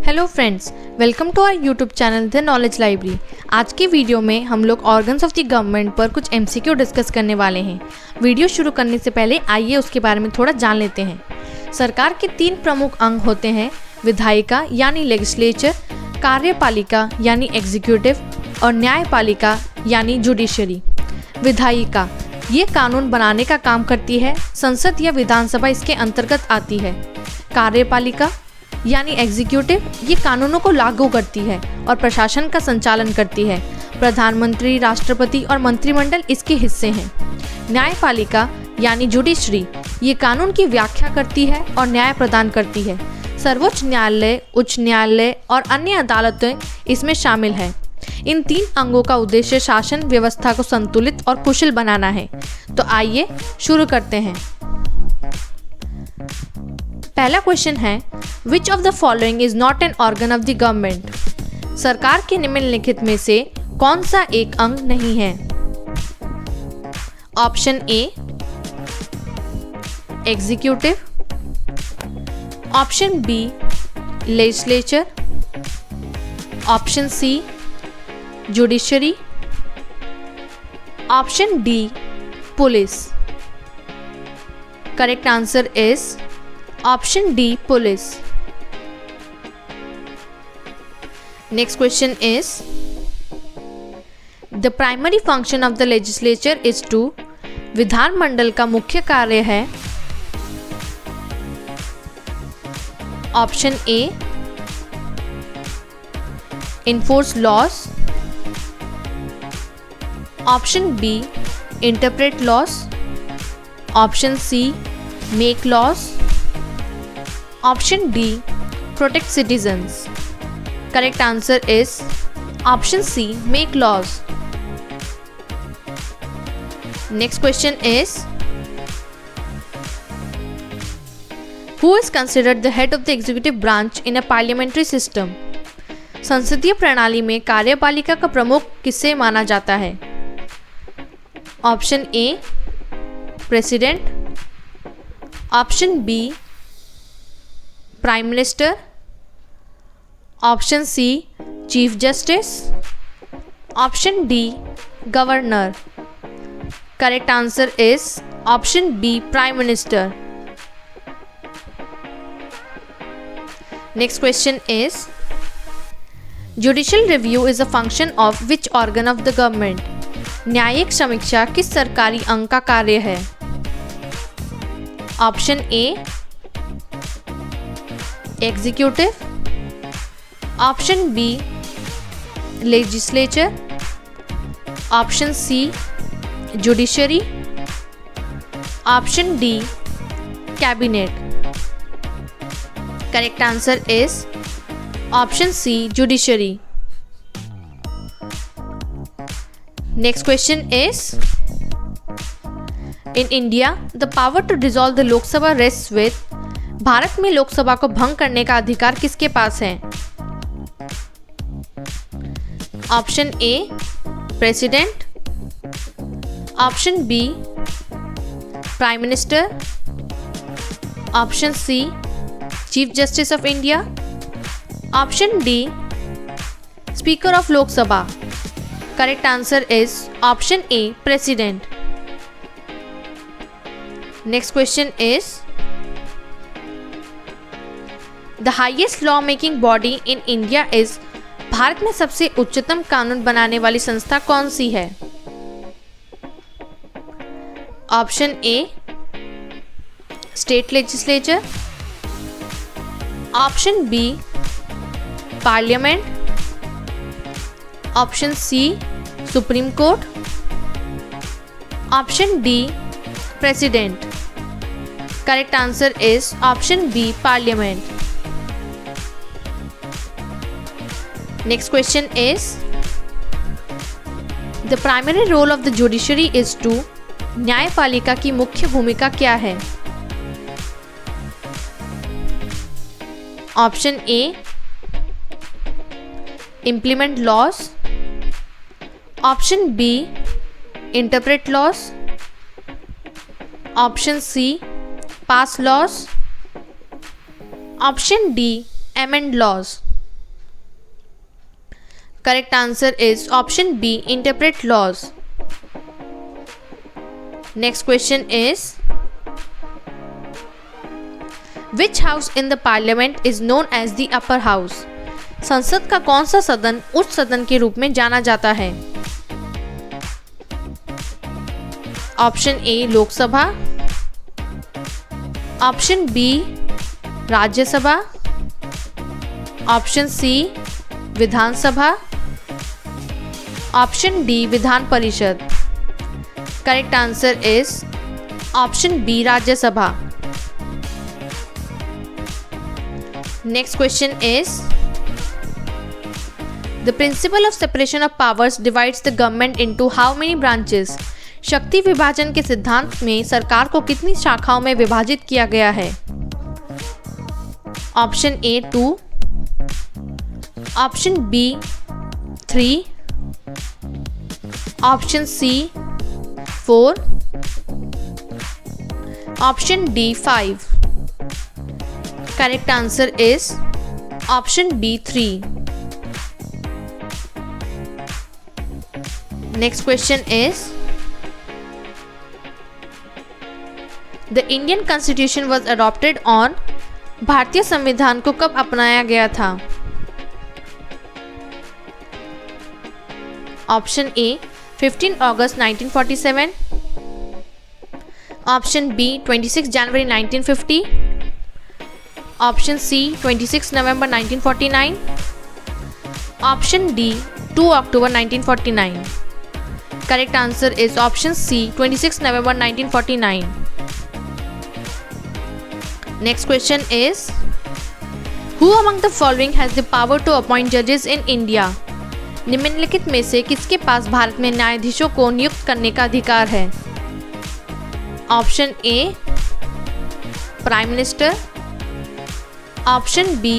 Hello friends, welcome to our YouTube channel the knowledge library. आज की video में हम लोग ऑर्गन्स ऑफ द गवर्नमेंट पर कुछ एमसीक्यू डिस्कस करने वाले हैं। वीडियो शुरू करने से पहले आइए उसके बारे में थोड़ा जान लेते हैं। सरकार के 3 प्रमुख अंग होते हैं, विधायिका यानी लेजिस्लेचर, कार्यपालिका यानी एग्जीक्यूटिव और न्यायपालिका यानी जुडिशरी। विधायिका ये कानून बनाने का काम करती है, संसद या विधानसभा इसके अंतर्गत आती है। कार्यपालिका यानी एग्जीक्यूटिव ये कानूनों को लागू करती है और प्रशासन का संचालन करती है। प्रधानमंत्री, राष्ट्रपति और मंत्रिमंडल इसके हिस्से हैं। न्यायपालिका यानी जुडिशरी ये कानून की व्याख्या करती है और न्याय प्रदान करती है। सर्वोच्च न्यायालय, उच्च न्यायालय और अन्य अदालतें इसमें शामिल हैं। इन 3 अंगों का उद्देश्य शासन व्यवस्था को संतुलित और कुशल बनाना है। तो आइए शुरू करते हैं। पहला क्वेश्चन है, which of the following is not an organ of the government? सरकार के निम्नलिखित में से कौन सा एक अंग नहीं है? Option A executive, option B legislature, option C judiciary, option D police. Correct answer is option D police. Next question is, the primary function of the legislature is to. विधानमंडल का मुख्य कार्य है। Option A enforce laws, option B interpret laws, option C make laws, option D protect citizens. Correct answer is option C, make laws. Next question is, who is considered the head of the executive branch in a parliamentary system? संसदीय प्रणाली में कार्यपालिका का प्रमुख किसे माना जाता है? Option A president, option B prime minister, option C chief justice, option D governor. Correct answer is option B prime minister. Next question is, judicial review is a function of which organ of the government? न्यायिक समीक्षा किस सरकारी अंग का कार्य है? Option A executive, option B legislature, option C judiciary, option D cabinet. Correct answer is option C judiciary. Next question is, in India the power to dissolve the Lok Sabha rest with. Bharat में लोकसभा को भंग करने का अधिकार किसके पास है? Option A president, option B prime minister, option C chief justice of India, option D speaker of Lok Sabha. Correct answer is option A president. Next question is, the highest law making body in India is. Bharat में सबसे उच्चतम कानून बनाने वाली संस्था कौन सी है? Option A state legislature, option B parliament, option C supreme court, option D president. Correct answer is option B parliament. Next question is, the primary role of the judiciary is to। न्यायपालिका की मुख्य भूमिका क्या है? Option A implement laws, option B interpret laws, option C pass laws, option D amend laws। Correct answer is option B, interpret laws. Next question is, which house in the parliament is known as the upper house? संसद का कौन सा सदन उच्च सदन के रूप में जाना जाता है? Option A Lok Sabha, option B Rajya Sabha, option C Vidhan Sabha, option D Vidhan Parishad. Correct answer is option B Rajya Sabha. Next question is, the principle of separation of powers divides the government into how many branches? शक्ति विभाजन के सिद्धांत में सरकार को कितनी शाखाओं में विभाजित किया गया है? Option A 2, option B 3, option C 4, option D 5. Correct answer is option B 3. Next question is, the Indian constitution was adopted on? भारतीय संविधान को कब अपनाया गया था? ऑप्शन ए 15 अगस्त 1947, ऑप्शन बी 26 जनवरी 1950, ऑप्शन सी 26 नवंबर 1949, ऑप्शन डी 2 अक्टूबर 1949. Correct answer is option C 26 नवंबर 1949. Next question is, who among the following has the power to appoint जजेस इन इंडिया? निम्नलिखित में से किसके पास भारत में न्यायाधीशों को नियुक्त करने का अधिकार है? Option A prime minister, option B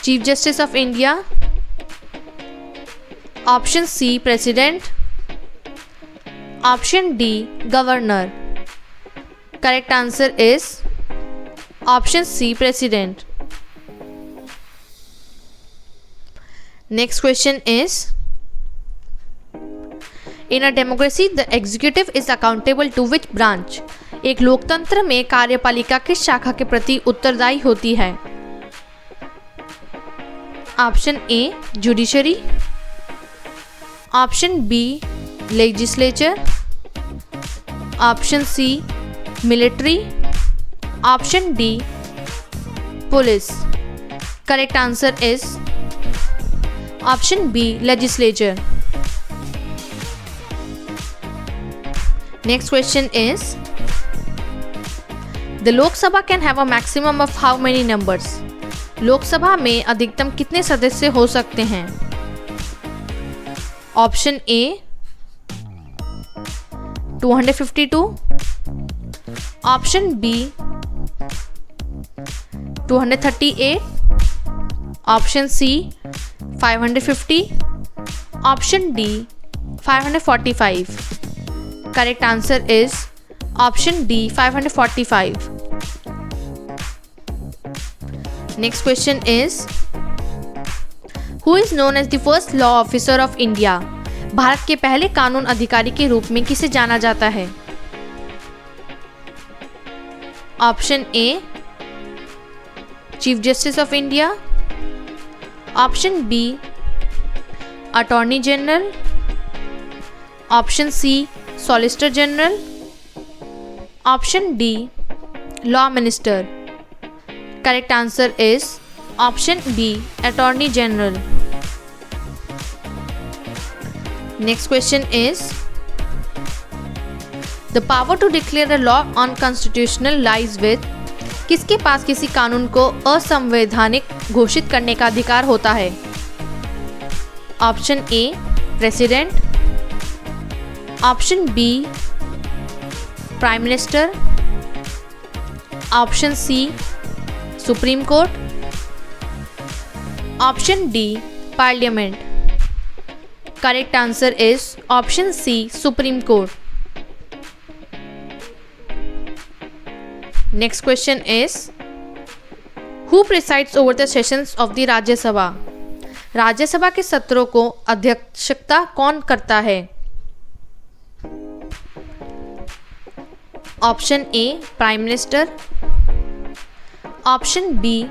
chief justice of India, option C president, option D governor. Correct answer is option C president. Next question is, in a democracy the executive is accountable to which branch? एक लोकतंत्र में कार्यपालिका किस शाखा के प्रति उत्तरदायी होती है? Option A judiciary, option B legislature, option C military, option D police. Correct answer is option B legislature. Next question is, the Lok Sabha can have a maximum of how many members? Lok Sabha में अधिकतम कितने सदस्य हो सकते हैं? Option A 252, option B 238, option C 550, option D 545. Correct answer is option D 545. Next question is, who is known as the first law officer of India? Bharat के पहले कानून अधिकारी के रूप में किसे जाना जाता है? Option A chief justice of India, option B attorney general, option C solicitor general, option D law minister. Correct answer is option B attorney general. Next question is, the power to declare a law unconstitutional lies with? किसके पास किसी कानून को असंवैधानिक घोषित करने का अधिकार होता है? Option A president, option B prime minister, option C supreme court, option D parliament. Correct answer is option C supreme court. Next question is, who presides over the sessions of the Rajya Sabha? Rajya Sabha के सत्रों को अध्यक्षता कौन करता है? Option A prime minister, option B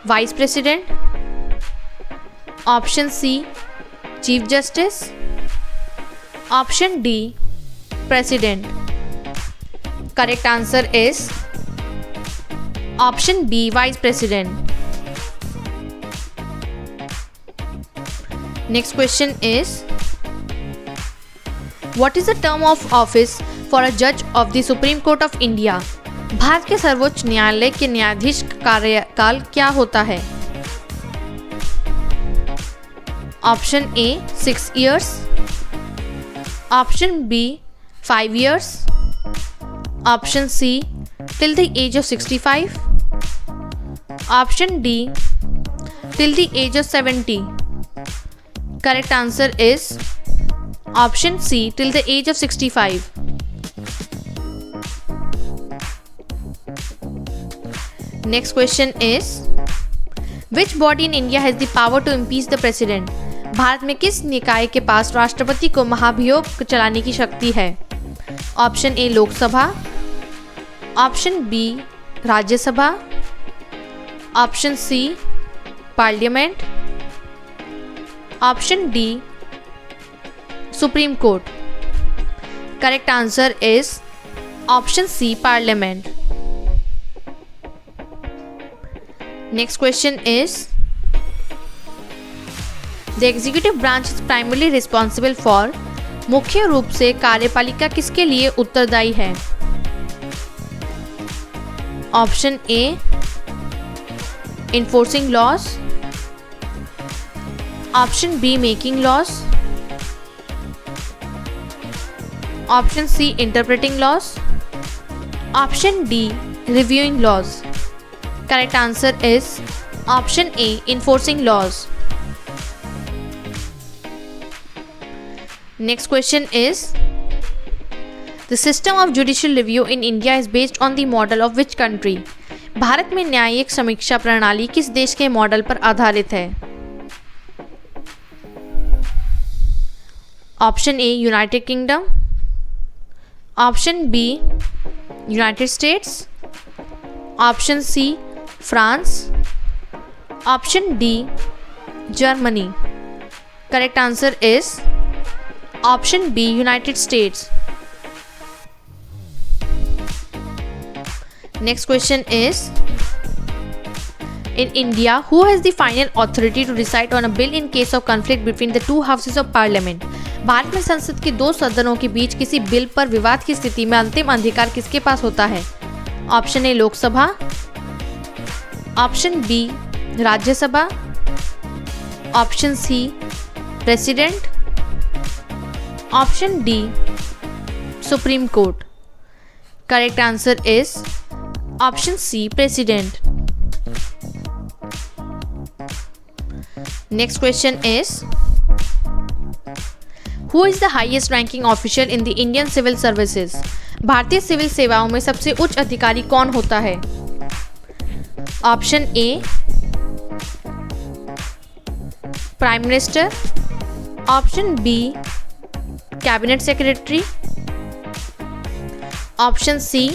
vice president, option C chief justice, option D president. Correct answer is option B vice president. Next question is what is the term of office for a जज of the Supreme Court of India? Bharat के सर्वोच्च न्यायालय के न्यायाधीश का कार्यकाल क्या होता है? Option A 6 years, option B 5 years, option C till the age of 65, option D till the age of 70. Correct answer is option C till the age of 65. Next question is which body in India has the power to impeach the president? Bharat में किस निकाय के पास राष्ट्रपति को महाभियोग चलाने की शक्ति है? Option A Lok Sabha, option B Rajya Sabha, option C parliament, option D supreme court. Correct answer is option C parliament. Next question is the executive branch is primarily responsible for. मुख्य रूप से कार्यपालिका किसके लिए उत्तरदायी है? Option A enforcing laws, option B making laws, option C interpreting laws, option D reviewing laws. Correct answer is option A enforcing laws. Next question is the system of judicial review in India is based on the model of which country? Bharat में न्यायिक समीक्षा प्रणाली किस देश के model पर आधारित है? Option A United Kingdom, option B United States, option C France, option D Germany. Correct answer is option B United States. Next question is in India who has the final authority to decide on a bill in case of conflict between the two houses of parliament? Bharat में संसद के दो सदनों के बीच किसी bill पर विवाद की स्थिति में अंतिम अधिकार किसके पास होता है? Option A Lok Sabha, option B Rajya Sabha, option C president, option D supreme court. Correct answer is option C president. Next question is who is the highest ranking official in the Indian civil services? भारतीय civil सेवाओं में सबसे उच्च अधिकारी कौन होता है? Option A prime minister, option B cabinet secretary, option C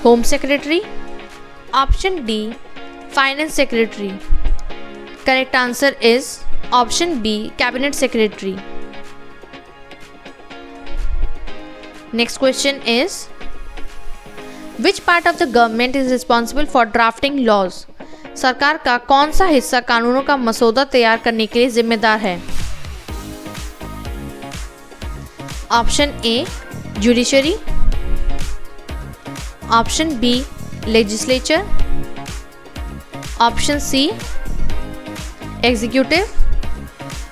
home secretary, option D finance secretary. Correct answer is option B cabinet secretary. Next question is which part of the government is responsible for drafting laws? सरकार का कौन सा हिस्सा कानूनों का मसौदा तैयार करने के लिए जिम्मेदार है? Option A judiciary, option B legislature, option C executive,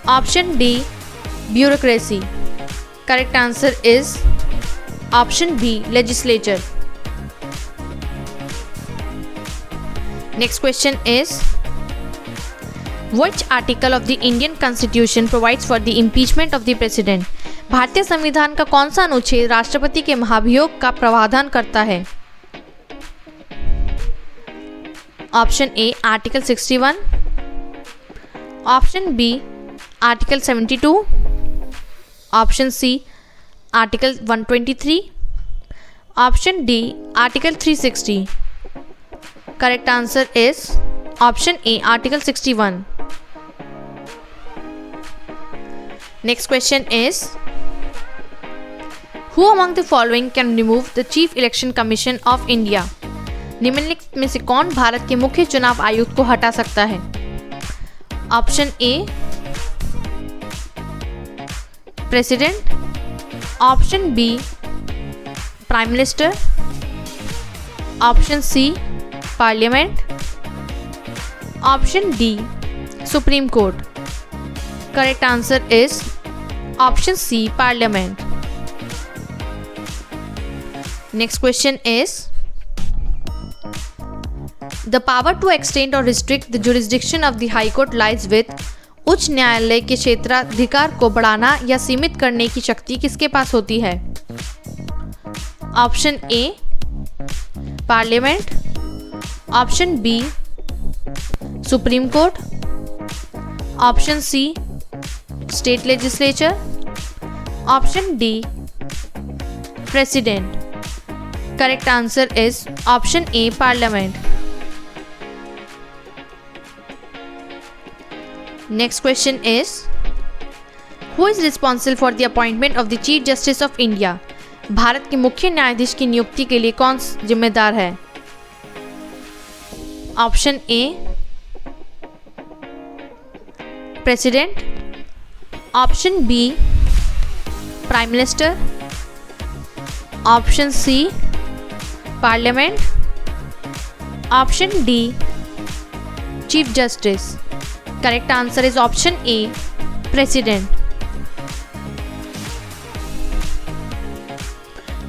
option D bureaucracy. Correct answer is option B legislature. Next question is which article of the Indian constitution provides for the impeachment of the president? भारतीय संविधान का कौन सा अनुच्छेद राष्ट्रपति के महाभियोग का प्रावधान करता है? Option A article 61, option B article 72, option C article 123, option D article 360. Correct answer is option A article 61. Next question is Who among the following can remove the Chief Election Commission of India? निम्नलिखित में से कौन भारत के मुख्य चुनाव आयुक्त को हटा सकता है? Option A president, option B prime minister, option C parliament, option D supreme court. Correct answer is option C parliament. Next question is the power to extend or restrict the jurisdiction of the High Court lies with. उच्च न्यायालय के क्षेत्राधिकार को बढ़ाना या सीमित करने की शक्ति किसके पास होती है? Option A parliament, option B supreme court, option C state legislature, option D president. Correct answer is option A Parliament. Next question is Who is responsible for the appointment of the Chief Justice of India? Bharat के मुख्य न्यायाधीश की नियुक्ति के लिए कौन जिम्मेदार है? Option A president, option B prime minister, option C parliament, option D chief justice. Correct answer is option A president.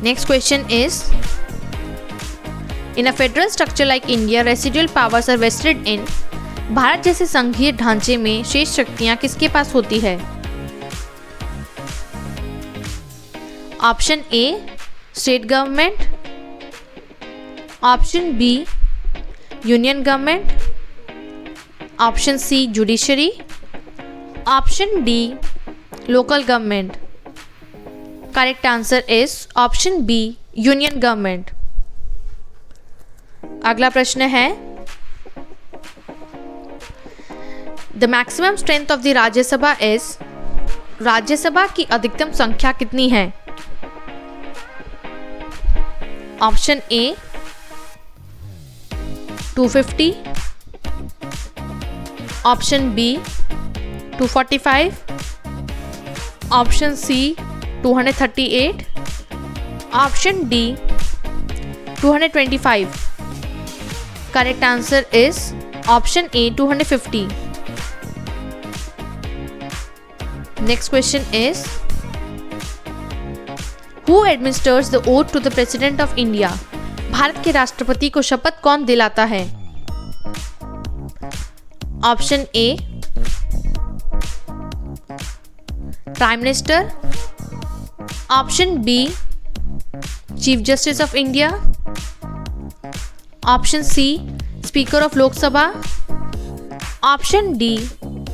Next question is in a federal structure like India residual powers are vested in. Bharat जैसे संघीय ढांचे में शेष शक्तियां किसके पास होती है? Option A state government, option B union government, option C judiciary, option D local government. Correct answer is option B union government. अगला प्रश्न है the maximum strength of the Rajya Sabha is. Rajya Sabha की अधिकतम संख्या कितनी है? Option A 250, option B 245, option C 238, option D 225. Correct answer is option A 250. Next question is who administers the oath to the president of India. Bharat के राष्ट्रपति को शपथ कौन दिलाता है? Option A prime minister, option B chief justice of India, option C speaker of Lok Sabha, option D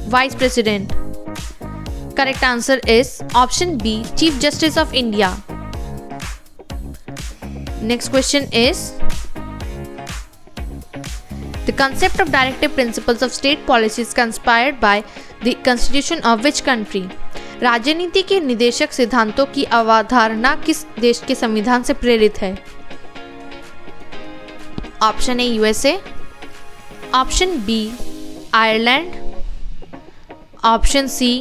vice president. Correct answer is option B chief justice of India. Next question is the concept of directive principles of state policy is inspired by the constitution of which country? राजनीति के निदेशक सिद्धांतों की अवधारणा किस देश के संविधान से प्रेरित है? Option A USA, option B Ireland, option C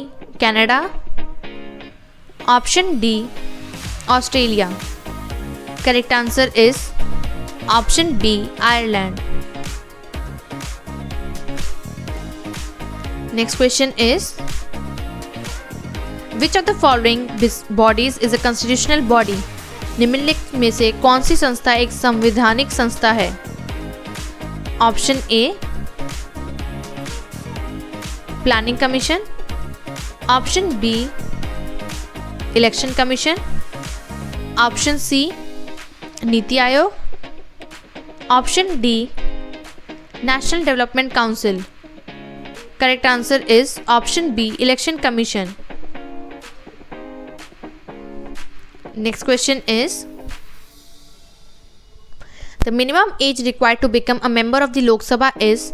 Canada, option D Australia. Correct answer is option B Ireland. Next question is which of the following bodies is a constitutional body? निम्नलिखित में से कौन सी संस्था एक संवैधानिक संस्था है? Option A planning commission, option B election commission, option C NITI Aayog, option D national development council. Correct answer is option B, Election Commission. Next question is, the minimum age required to become a member of the Lok Sabha is,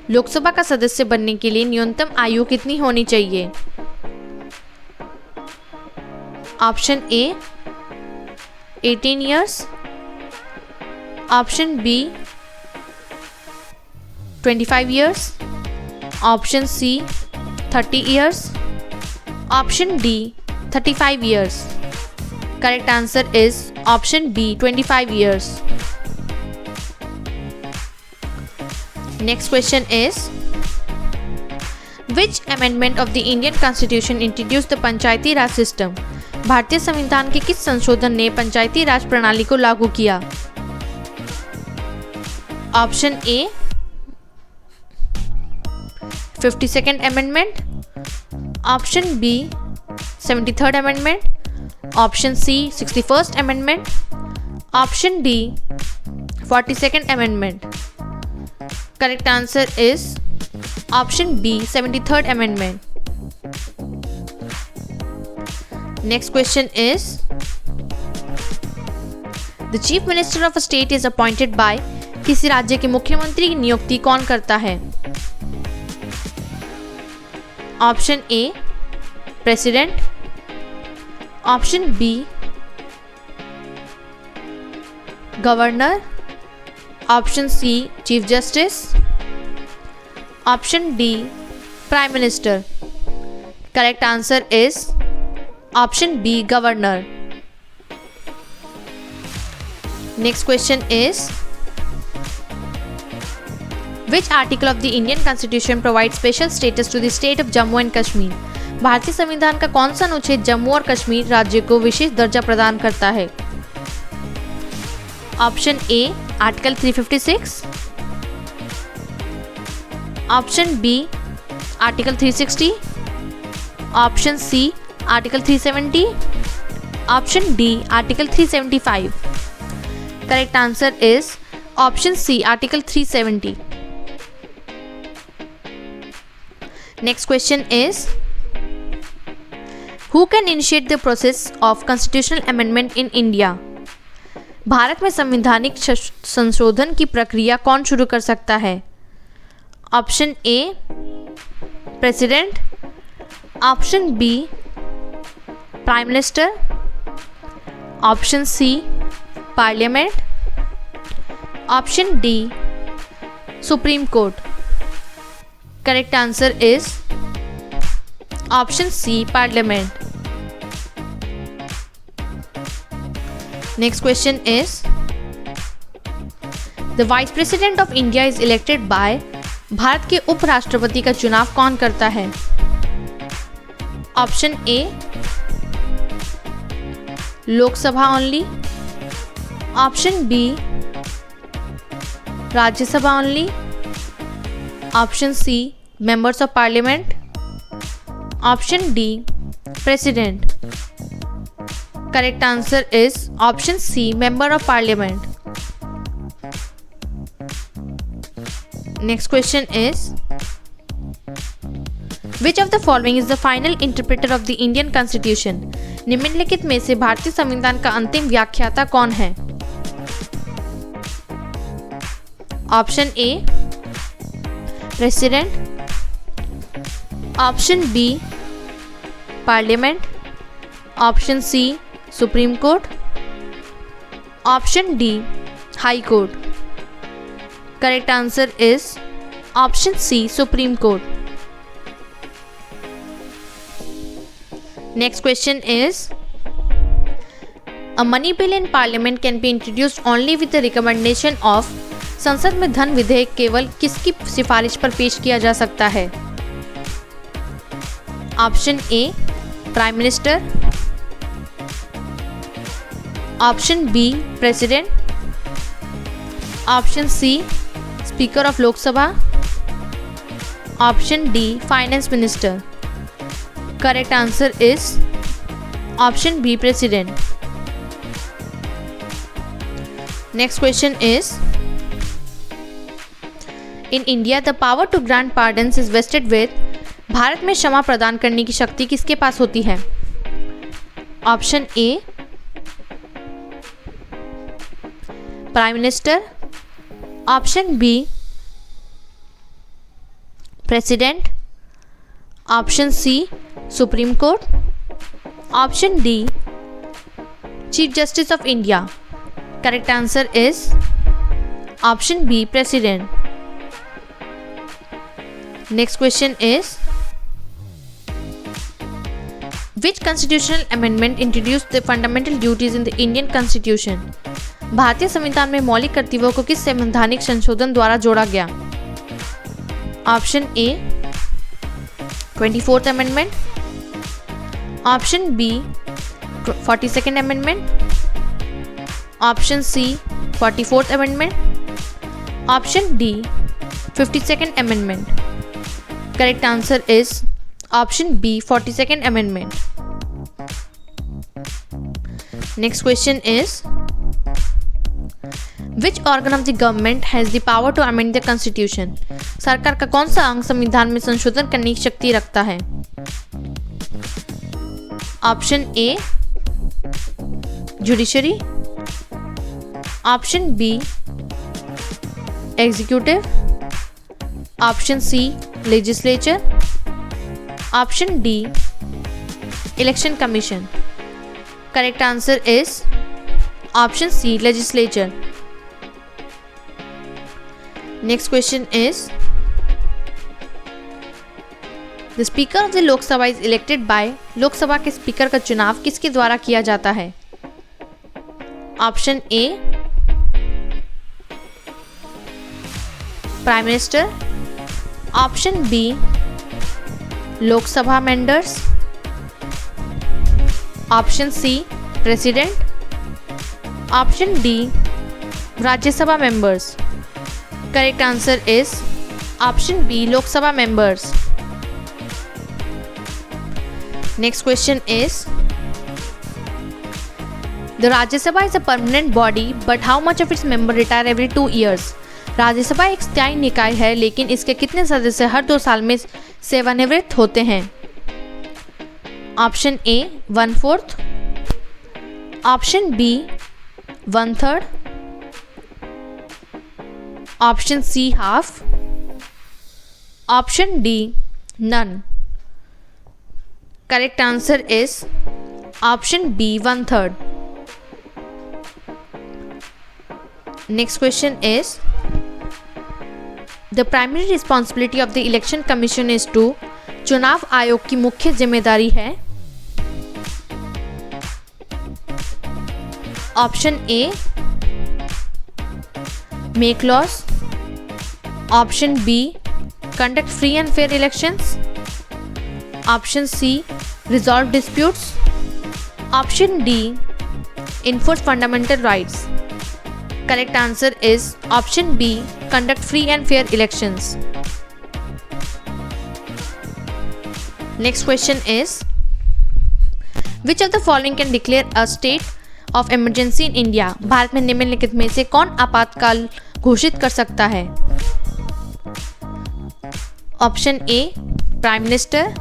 Lok Sabha का सदस्य बनने के लिए न्यूनतम आयु कितनी होनी चाहिए? Option A 18 years, option B 25 years, option C 30 years, option D 35 years. Correct answer is option B, 25 years. Next question is, which amendment of the Indian Constitution introduced the Panchayati Raj system? भारतीय संविधान के किस संशोधन ने पंचायती राज प्रणाली को लागू किया? Option A 52nd amendment, option B 73rd amendment, option C 61st amendment, option D 42nd amendment. Correct answer is option B, 73rd amendment. Next question is, the chief minister of a state is appointed by, किसी राज्य के मुख्यमंत्री की नियुक्ति कौन करता है? Option A president, option B governor, option C chief justice, option D prime minister. Correct answer is option B governor. Next question is, which article of the Indian constitution provide special status to the state of Jammu and Kashmir? भारतीय संविधान का कौन सा अनुच्छेद जम्मू और कश्मीर राज्य को विशेष दर्जा प्रदान करता है? Option A article 356, option B article 360, option C article 370, option D article 375. Correct answer is option C article 370. Next question is, who can initiate the process of constitutional amendment in India? Bharat में संवैधानिक संशोधन की प्रक्रिया कौन शुरू कर सकता है? Option A president, option B prime minister, option C parliament, option D supreme court. Correct answer is option C parliament. Next question is, the Vice President of India is elected by, Bharat के उपराष्ट्रपति का चुनाव कौन करता है? Option A Lok Sabha only, option B Rajya Sabha only, option C members of parliament, option D president. Correct answer is option C, member of parliament. Next question is, which of the following is the final interpreter of the Indian Constitution? निम्नलिखित में से भारतीय संविधान का अंतिम व्याख्याता कौन है? Option A president, option B parliament, option C supreme court, option D high court. Correct answer is option C supreme court. Next question is, a money bill in parliament can be introduced only with the recommendation of, संसद में धन विधेयक केवल किसकी सिफारिश पर पेश किया जा सकता है? Option A prime minister, option B president, option C speaker of Lok Sabha, option D finance minister. Correct answer is option B president. Next question is, in India the power to grant pardons is vested with. Bharat में क्षमा प्रदान करने की शक्ति किसके पास होती है? Option A prime minister, option B president, option C supreme court, option D chief justice of India. Correct answer is option B president. Next question is Which constitutional amendment introduced the fundamental duties in the Indian Constitution? भारतीय संविधान में मौलिक कर्तव्यों को किस संवैधानिक संशोधन द्वारा जोड़ा गया? Option A 24th amendment, option B 42nd amendment, option C 44th amendment, option D 52nd amendment. Correct answer is option B 42nd amendment. Next question is which organ of the government has the power to amend the constitution? सरकार का कौन सा अंग संविधान में संशोधन करने की शक्ति रखता है? Option A judiciary, option B executive, option C legislature, option D election commission. Correct answer is option C legislature. Next question is the speaker of the Lok Sabha is elected by। लोक सभा के speaker का चुनाव किसके द्वारा किया जाता है? Option A prime minister, option B Lok Sabha members, option C president, option D Rajya Sabha members. Correct answer is option B Lok Sabha members. Next question is the Rajya Sabha is a permanent body but how much of its member retire every 2 years। Rajya Sabha एक स्थायी निकाय है लेकिन इसके कितने सदस्य हर 2 साल में सेवानिवृत्त होते हैं? Option A 1/4, option B 1/3, option C half, option D none. Correct answer is option B 1/3। Next question is the primary responsibility of the election commission is to. चुनाव आयोग की मुख्य जिम्मेदारी है? Option A make laws, option B conduct free and fair elections, option C resolve disputes, option D enforce fundamental rights. Correct answer is option B conduct free and fair elections. Next question is which of the following can declare a state of emergency in India? Bharat में निम्नलिखित में से कौन आपातकाल घोषित कर सकता है? Option A prime minister,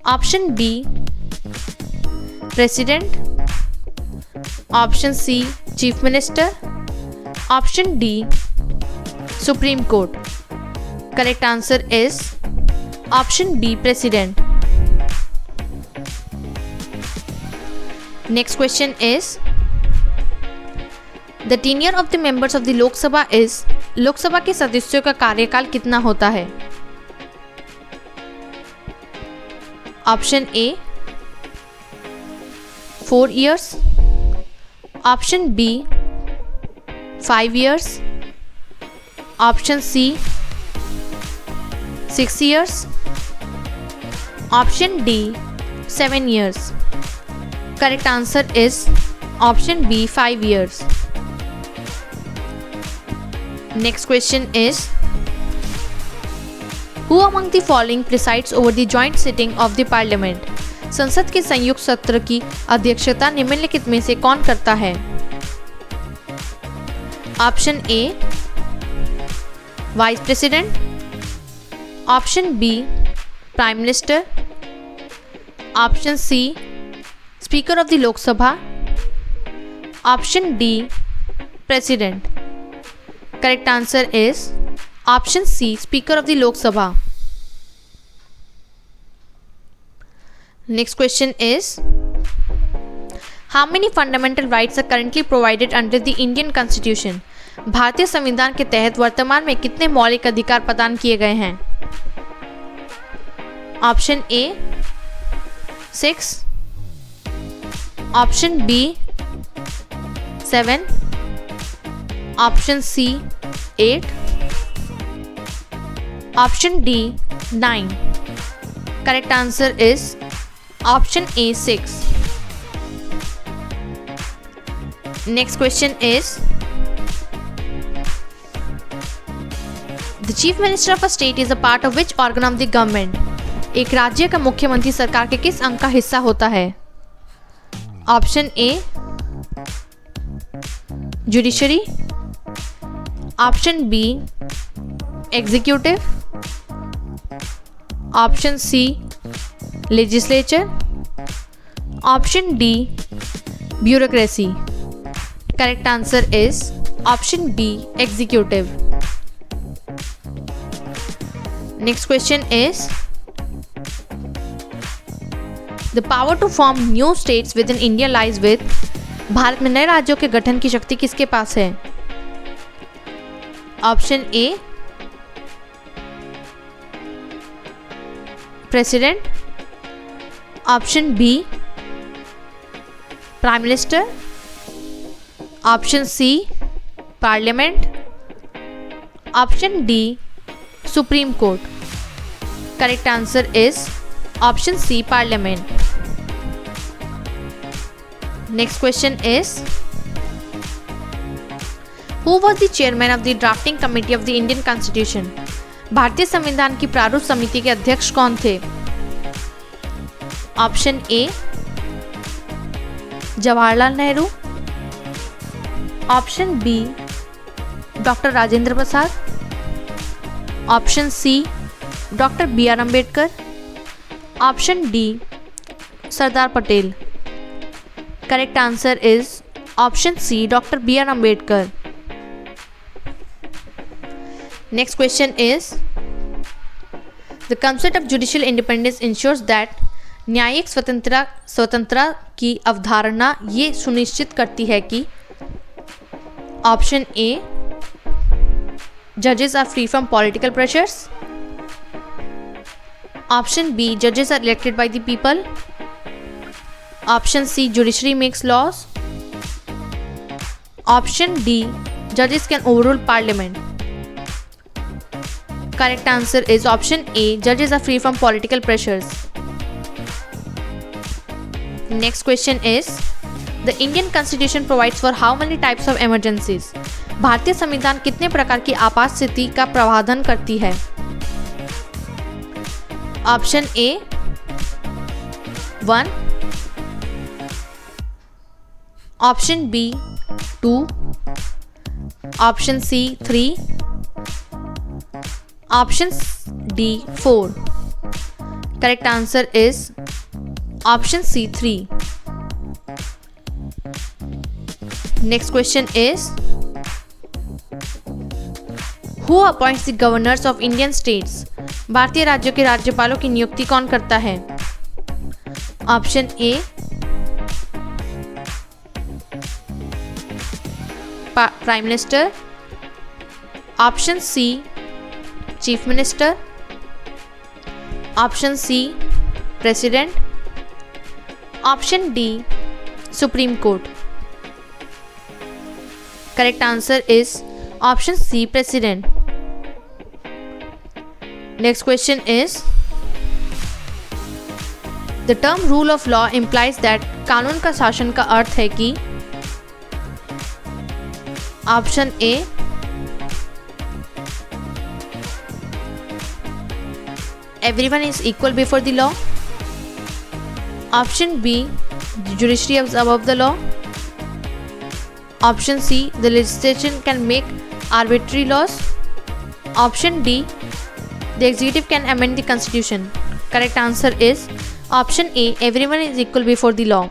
option B president, option C chief minister, option D supreme court. Correct answer is option B president. Next question is the tenure of the members of the Lok Sabha is. Lok Sabha के सदस्यों का कार्यकाल कितना होता है? Option A 4 years, option B 5 years, option C 6 years, option D 7 years। Correct answer is option B 5 years। Next question is who among the following presides over the joint sitting of the parliament. संसद के संयुक्त सत्र की अध्यक्षता निम्नलिखित में से कौन करता है? Option A vice president, option B prime minister, option C speaker of the Lok Sabha, option D president. Correct answer is option C speaker of the Lok Sabha. Next question is how many fundamental rights are currently provided under the Indian constitution. भारतीय संविधान के तहत वर्तमान में कितने मौलिक अधिकार प्रदान किए गए हैं? Option A 6, option B 7, option C 8, option D 9। Correct answer is option A 6। Next question is the chief minister of a state is a part of which organ of the government. एक राज्य का मुख्यमंत्री सरकार के किस अंग का हिस्सा होता है? Option A judiciary, option B executive, option C legislature, option D bureaucracy. Correct answer is option B executive. Next question is the power to form new states within India lies with. Bharat में नए राज्यों के गठन की शक्ति किसके पास है? Option A president, option B prime minister, option C parliament, option D supreme court. Correct answer is option C parliament. Next question is who was the chairman of the drafting committee of the Indian constitution. भारतीय संविधान की प्रारूप समिति के अध्यक्ष कौन थे? Option A Jawaharlal Nehru, option B doctor Rajendra Prasad, option C doctor B R Ambedkar, option D Sardar Patel. Correct answer is option C doctor B R Ambedkar. Next question is the concept of judicial independence ensures that. न्यायिक स्वतंत्रता की अवधारणा ये सुनिश्चित करती है कि ऑप्शन ए जजेस are free from political pressures, option B जजेस are elected by the people, option C judiciary makes laws, option D जजेस can overrule parliament. Correct answer is option ए जजेस are free from political pressures. Next question is the Indian constitution provides for how many types of emergencies. भारतीय संविधान कितने प्रकार की आपात स्थिति का प्रावधान करती है? Option A 1, option B 2, option C 3, option D 4। Correct answer is option C 3। Next question is who appoints the governors of Indian states. भारतीय राज्यों के राज्यपालों की नियुक्ति कौन करता है? Option A prime minister, option C chief minister, option C president, option D supreme court. Correct answer is option C president. Next question is the term rule of law implies that. कानून का शासन का अर्थ है कि option A everyone is equal before the law, option B the judiciary is above the law, option C the legislation can make arbitrary laws, Option D. The executive can amend the constitution. Correct answer is option A. Everyone is equal before the law.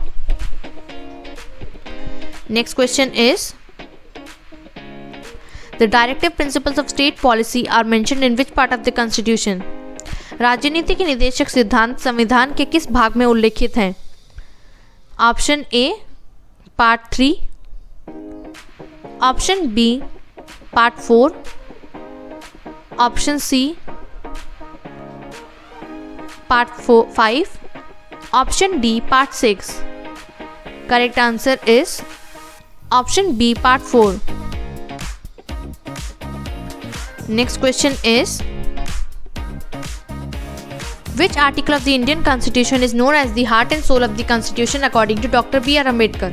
Next question is, the directive principles of state policy are mentioned in which part of the constitution? राजनीति के निर्देशक सिद्धांत संविधान के किस भाग में उल्लेखित हैं? Option A part 3, option B part 4, option C part 5, option D part 6. Correct answer is option B part 4. Next question is, which article of the Indian Constitution is known as the heart and soul of the Constitution according to Dr. B.R. Ambedkar?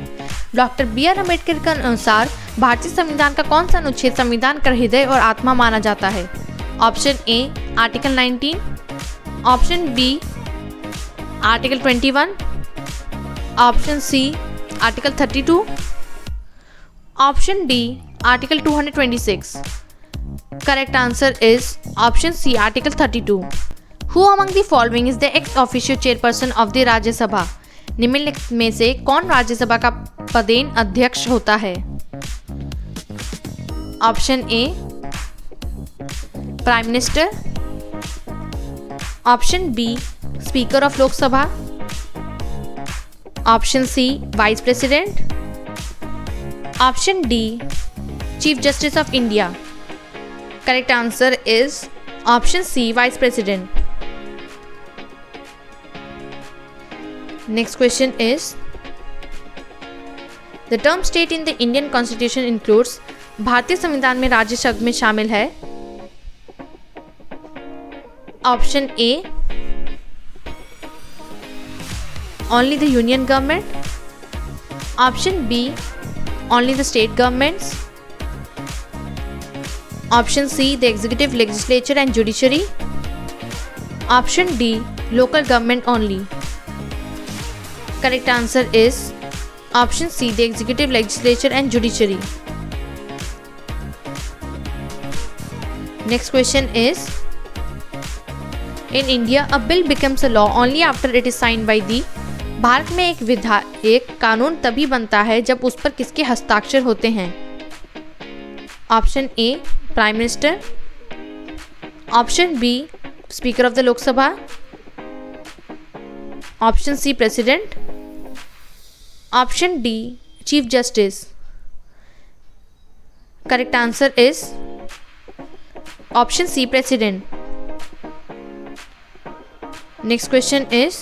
Doctor B.R. Ambedkar के अनुसार भारतीय संविधान का कौन सा अनुच्छेद संविधान का हृदय और आत्मा माना जाता है? Option A article 19, option B article 21, option C article 32, option D article 226. Correct answer is option C article 32. Who among the following is the ex officio chairperson of the Rajya Sabha? निम्नलिखित में से कौन राज्यसभा का पदेन अध्यक्ष होता है? Option A prime minister, option B speaker of Lok Sabha, option C vice president, option D chief justice of India. Correct answer is option C vice president. Next question is, the term state in the Indian Constitution includes, भारतीय संविधान में राज्य शब्द में शामिल है? Option A only the union government, option B only the state governments, option C the executive, legislature and judiciary, option D local government only. Correct answer is option C, the executive, legislature and judiciary. Next question is, in India a bill becomes a law only after it is signed by the. Bharat में एक कानून तभी बनता है जब उस पर किसके हस्ताक्षर होते हैं? Option A prime minister, option B speaker of the Lok Sabha, option C president, option D chief justice. Correct answer is option C president. Next question is,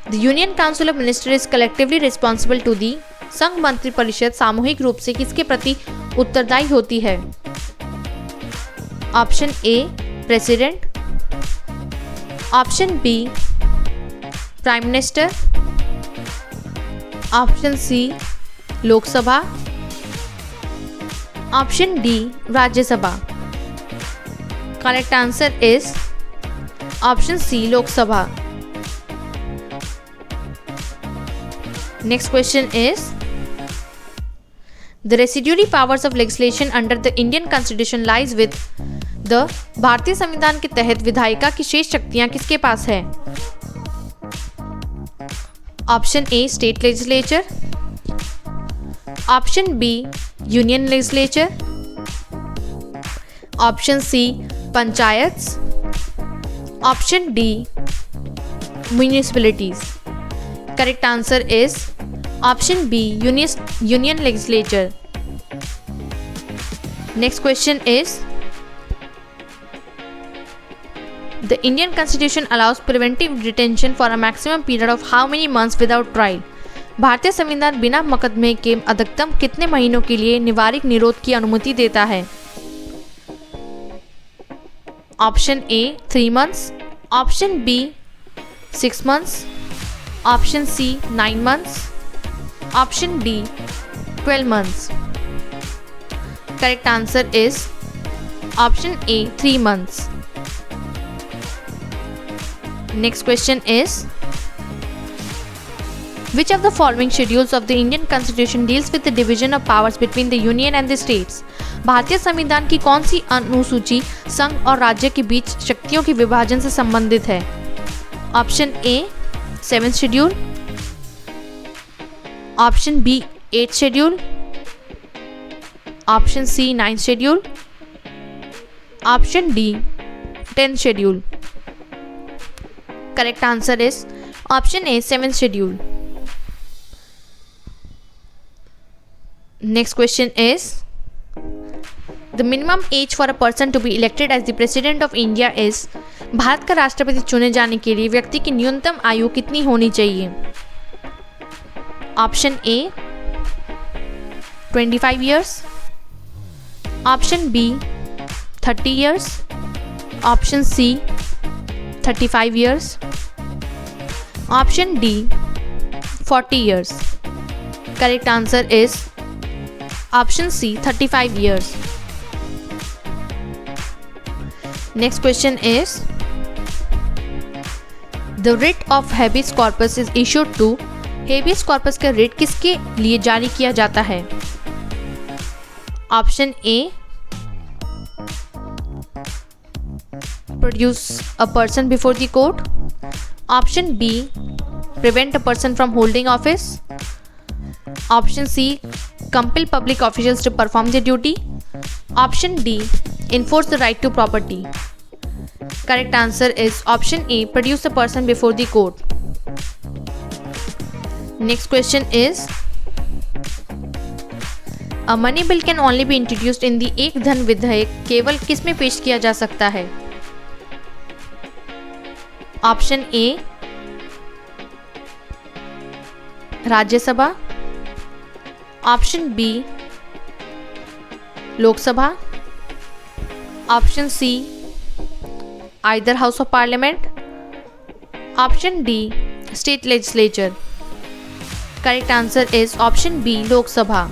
the union council of minister is collectively responsible to the. संघ मंत्री परिषद सामूहिक रूप से किसके प्रति उत्तरदायी होती है? Option A president, option B prime minister, option C Lok Sabha, option D Rajya Sabha. Correct answer is option C Lok Sabha. Next question is, the residuary powers of legislation under the Indian constitution lies with the. भारतीय संविधान के तहत विधायिका की शेष शक्तियां किसके पास है? Option A state legislature, option B union legislature, option C panchayat, option D municipalities. Correct answer is option B union legislature. Next question is, the Indian Constitution allows preventive detention for a maximum period of how many months without trial? भारतीय संविधान बिना मुकदमे के अधिकतम कितने महीनों के लिए निवारक निरोध की अनुमति देता है? Option A 3 months, option B 6 months, option C 9 months, option D 12 months. Correct answer is option A 3 months. Next question is, which of the following schedules of the Indian Constitution deals with the division of powers between the Union and the states? भारतीय संविधान की कौन सी अनुसूची संघ और राज्य के बीच शक्तियों के विभाजन से संबंधित है? Option A 7th schedule, option B 8th schedule, option C 9th schedule, option D 10th schedule. Correct answer is option A 7th schedule. Next question is the minimum age for a person to be elected as the president of India is. Bharat का राष्ट्रपति चुने जाने के लिए व्यक्ति की न्यूनतम आयु कितनी होनी चाहिए? Option A 25 years, option B 30 years, option C 35 years, option D 40 years. Correct answer is option C 35 years. Next question is the writ of habeas corpus is issued to. Habeas corpus का writ किसके लिए जारी किया जाता है? Option A produce a person before the court, option B prevent a person from holding office, option C compel public officials to perform their duty, option D enforce the right to property। Correct answer is option A produce a person before the court। Next question is a money bill can only be introduced in the एक धन विधेयक केवल किस में पेश किया जा सकता है? Option A Rajya Sabha, option B Lok Sabha, option C either house of parliament, option D state legislature. Correct answer is option B Lok Sabha.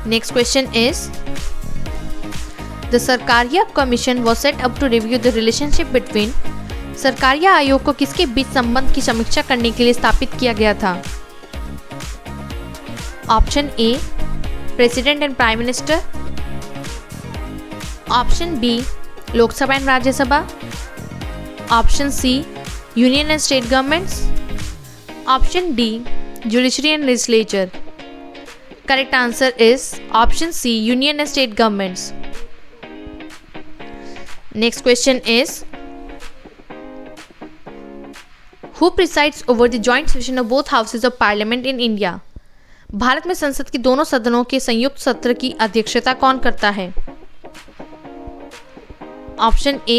Next question is the Sarkaria commission was set up to review the relationship between. Sarkaria आयोग को किसके बीच संबंध की समीक्षा करने के लिए स्थापित किया गया था? Option A president and prime minister, option B Lok Sabha and Rajya Sabha, option C union and state governments, option D judiciary and legislature. Correct answer is option C union and state governments. Next question is Who presides over the joint session of both houses of parliament in India? Bharat में संसद के दोनों सदनों के संयुक्त सत्र की अध्यक्षता कौन करता है? Option A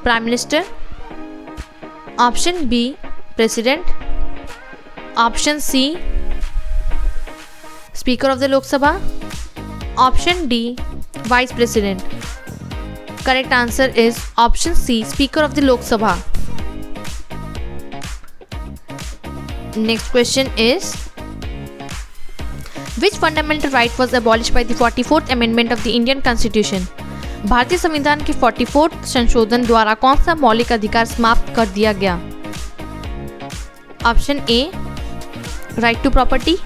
prime minister, option B president, option C speaker of the Lok Sabha, option D vice president. Correct answer is option C speaker of the Lok Sabha. Next question is which fundamental right was abolished by the 44th amendment of the Indian Constitution? भारतीय संविधान के 44th संशोधन द्वारा कौन सा मौलिक अधिकार समाप्त कर दिया गया? Option A right to property,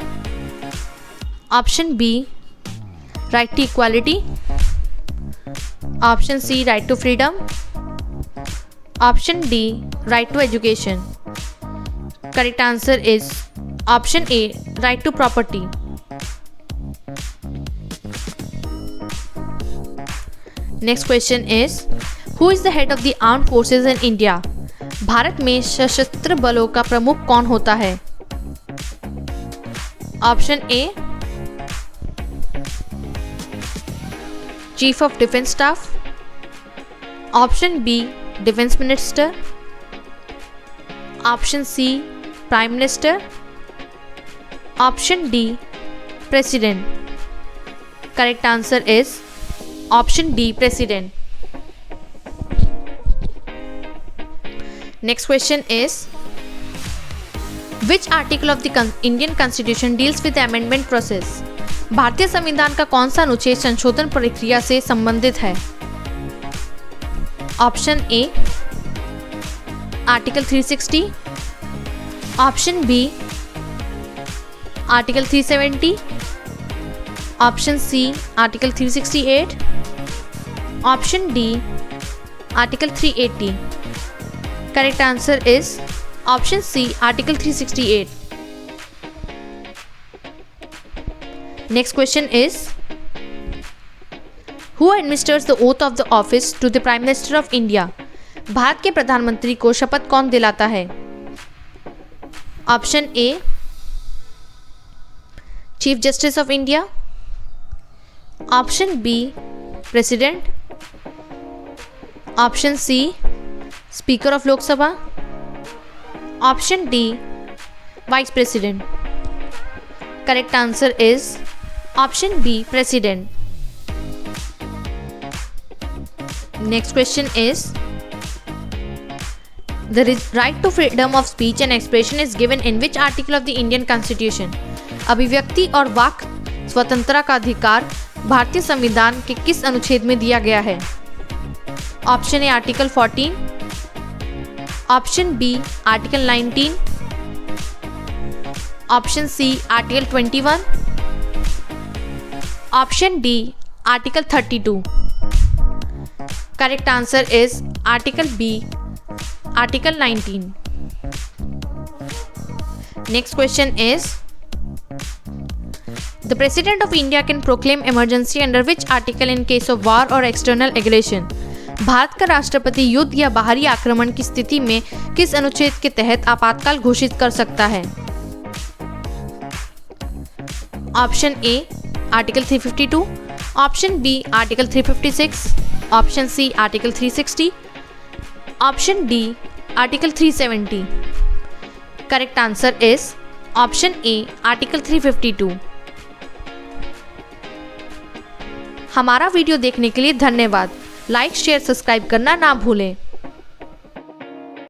option B right to equality, option C right to freedom, option D right to education. Correct answer is option A right to property। Next question is who is the head of the armed forces in India? Bharat में सशस्त्र बलों का प्रमुख कौन होता है? Option A chief of defence staff, option B defence minister, option C prime minister, option D president. Correct answer is option D president. Next question is which article of the Indian constitution deals with amendment process? भारतीय संविधान का कौन सा अनुच्छेद संशोधन प्रक्रिया से संबंधित है? Option A article 360, option B article 370, option C article 368, option D article 380। Correct answer is option C article 368। Next question is who administers the oath of the office to the prime minister of India. Bharat के प्रधानमंत्री को शपथ कौन दिलाता है? Option A chief justice of India, option B president, option C speaker of Lok Sabha, option D vice president. Correct answer is option B president. Next question is The right to freedom of speech and expression is given in which article of the Indian Constitution? अभिव्यक्ति और वाक स्वतंत्रता का अधिकार भारतीय संविधान के किस अनुच्छेद में दिया गया है? Option A article 14, option B article 19, option C article 21, option D article 32। Correct answer is article B Article 19. Next question is the President of India can proclaim emergency under which article in case of war or external aggression? Bharat का राष्ट्रपति युद्ध या बाहरी आक्रमण की स्थिति में किस अनुच्छेद के तहत आपातकाल घोषित कर सकता है? Option A article 352, option B article 356, option C article 360, option D article 370। Correct answer is option A article 352। हमारा वीडियो देखने के लिए धन्यवाद। लाइक शेयर सब्सक्राइब करना ना भूलें।